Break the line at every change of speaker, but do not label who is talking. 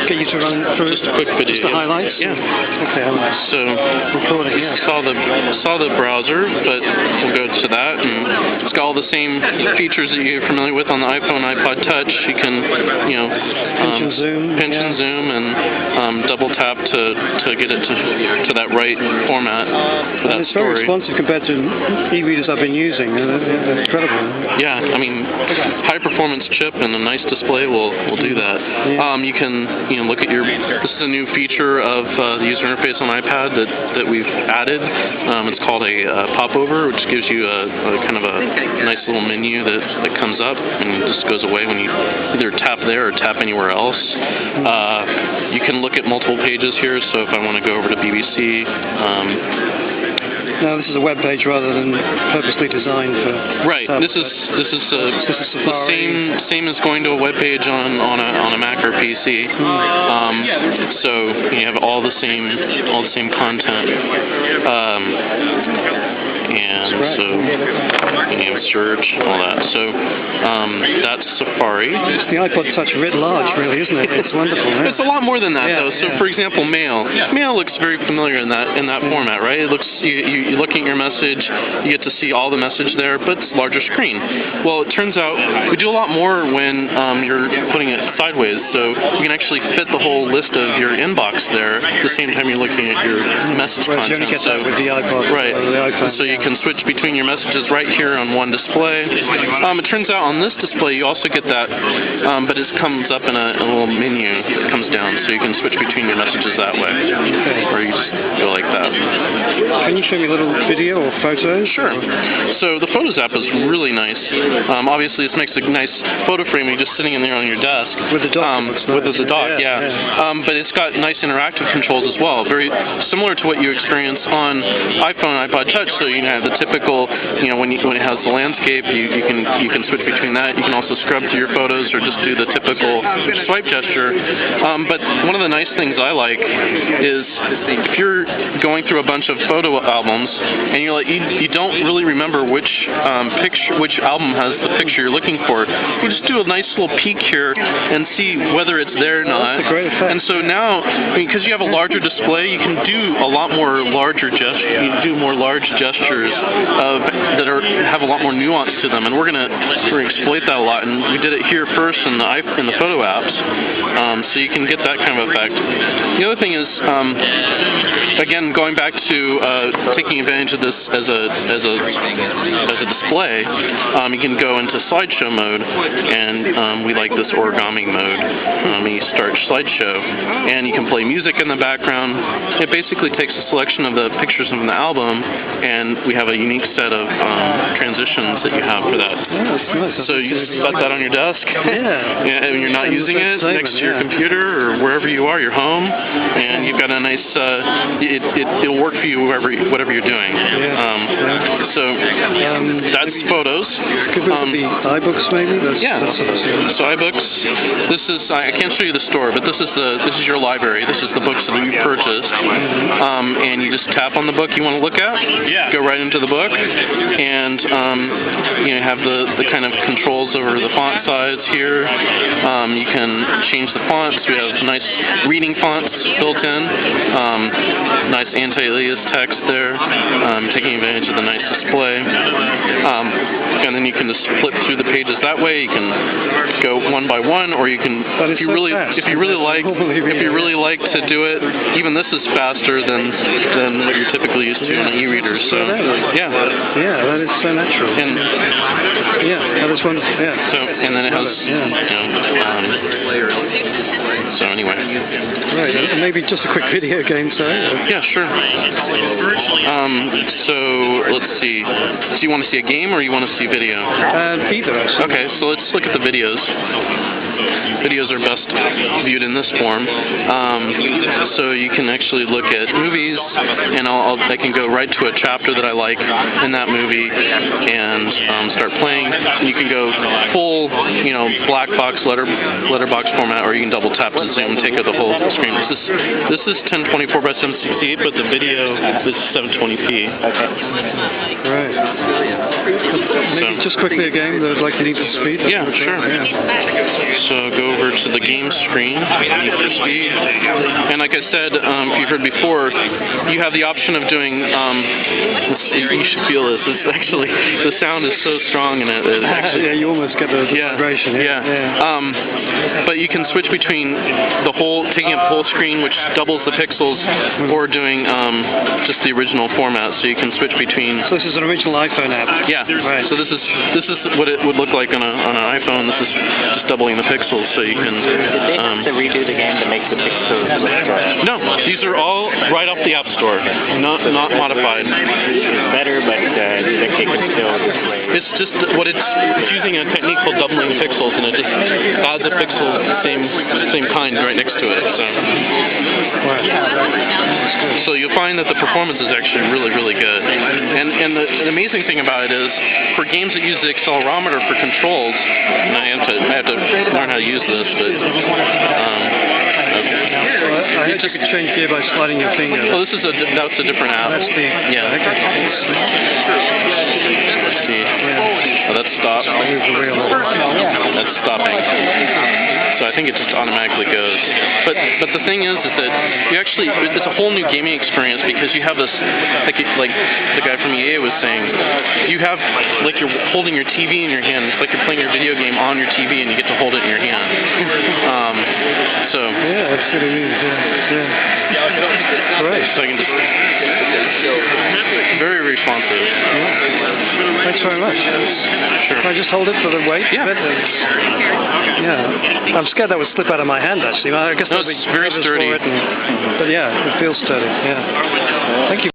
get you to run through
just a quick video.
Just the highlights?
Yeah.
Okay,
So
record it, yeah.
saw the browser, but we'll go to that, and it's got all the same features that you're familiar with on the iPhone, iPod Touch. You can, pinch and zoom, and double tap to get it to that right format for that
it's
story.
Very responsive compared to e-readers I've been using. They're incredible.
Yeah, I mean, high performance chip and a nice display will do that.
Yeah.
You can look at this is a new feature of the user interface on iPad that we've added. It's called a popover, which gives you a kind of a nice little menu that comes up and just goes away when you either tap there or tap anywhere else. You can look at multiple pages here, so if I want to go over to BBC.
Now this is a web page rather than purposely designed for.
Right. This is the same as going to a web page on a Mac or PC. So you have all the same content. And so you have search, all that. So that's Safari.
It's the iPod Touch writ large, really, isn't it? It's wonderful. Yeah.
It's a lot more than that, though. So, for example, Mail. Mail looks very familiar in that format, right? It looks you're looking at your message, you get to see all the message there, but it's larger screen. Well, it turns out we do a lot more when you're putting it sideways, so you can actually fit the whole list of your inbox there at the same time you're looking at your message content.
You only get that with the iPod.
Right.
The iPhone.
So you can switch between your messages right here on one display. It turns out on this display you also get that, but it comes up in a little menu. It comes down, so you can switch between your messages that way, or you just go like that.
Can you show me a little video or photos?
Sure. So the Photos app is really nice. Obviously, this makes a nice photo frame. You're just sitting in there on your desk.
With the dock.
With the dock, yeah. But it's got nice interactive controls as well. Very similar to what you experience on iPhone, iPod Touch. So you have the typical, when it has the landscape, you can switch between that. You can also scrub through your photos or just do the typical swipe gesture. But one of the nice things I like is if you're going through a bunch of photo albums and you don't really remember which album has the picture you're looking for, you just do a nice little peek here and see whether it's there or not.
That's a great effect.
And so now, because you have a larger display, you can do a lot more larger gestures. You can do more large gestures that have a lot more nuance to them, and we're gonna exploit that a lot. And we did it here first in the photo apps, so you can get that kind of effect. The other thing is, again, going back to taking advantage of this as a display, you can go into slideshow mode, and we like this origami mode. You start slideshow, and you can play music in the background. It basically takes a selection of the pictures from the album, and we have a unique set of transitions that you have for that. So you set that on your desk, and you're not using it next to your computer or wherever you are, your home, and you've got a nice. It'll work for you whatever you're doing. So that's photos.
Could be iBooks maybe?
So iBooks. This is I can't show you the store, but this is your library. This is the books that you purchased, and you just tap on the book you want to look at. Go right into the book, and you have the kind of controls over the font size here. You can change the fonts. We have nice reading fonts built in. Nice anti-alias text there. Taking advantage of the nice display. And then you can just flip through the pages that way. You can go one by one, or you can, if you really like to do it. Even this is faster than what you're typically used to on an e-reader. So
that is so natural.
And
that is wonderful.
So and then it has so anyway.
Right. And maybe just a quick video game, sorry.
Yeah, sure. So let's see. Do you want to see a game or you want to see video?
Either, actually.
Okay, so let's look at the videos. Videos are best viewed in this form. So you can actually look at movies, and I can go right to a chapter that I like in that movie and start playing. You can go full, black box letterbox format, or you can double tap to zoom and take out the whole screen. This is 1024 by 768, but the video is 720p.
Right. Maybe just quickly a game that would like you need to speed.
Yeah, sure. So go over to the game screen, Need for Speed, and like I said, if you heard before, you have the option of doing. You should feel this. It's actually the sound is so strong in it. Actually,
yeah, you almost get the vibration.
But you can switch between taking up the whole screen, which doubles the pixels, or doing just the original format. So you can switch between.
So this is an original iPhone app.
Yeah.
Right.
So this is what it would look like on an iPhone. This is just doubling the pixels, so you can.
Did they have to redo the game to make the pixels look
No, these are all right off the App Store, not modified.
better, but it can still display?
It's just it's using a technique called doubling pixels, and it just adds a pixel same kind right next to it. So you'll find that the performance is actually really, really good. And the amazing thing about it is, for games that use the accelerometer for controls, and I have to learn how to use this, but
I heard you could change gear by sliding your finger.
Oh, that's a different app.
That's the
Let's see. Oh, that's stopped. That's stopping. So I think it just automatically goes. But the thing is that you actually, it's a whole new gaming experience, because you have this, like the guy from EA was saying, you have, like, you're holding your TV in your hand. It's like you're playing your video game on your TV, and you get to hold it in your hand.
Yeah, that's what it is. Yeah. Great.
So I can just, very responsive.
Yeah. Thanks very much.
Sure.
Can I just hold it for the weight?
Yeah.
Yeah. I'm scared that would slip out of my hand, actually. I guess
No, it's very sturdy.
but yeah, it feels sturdy. Yeah. Thank you.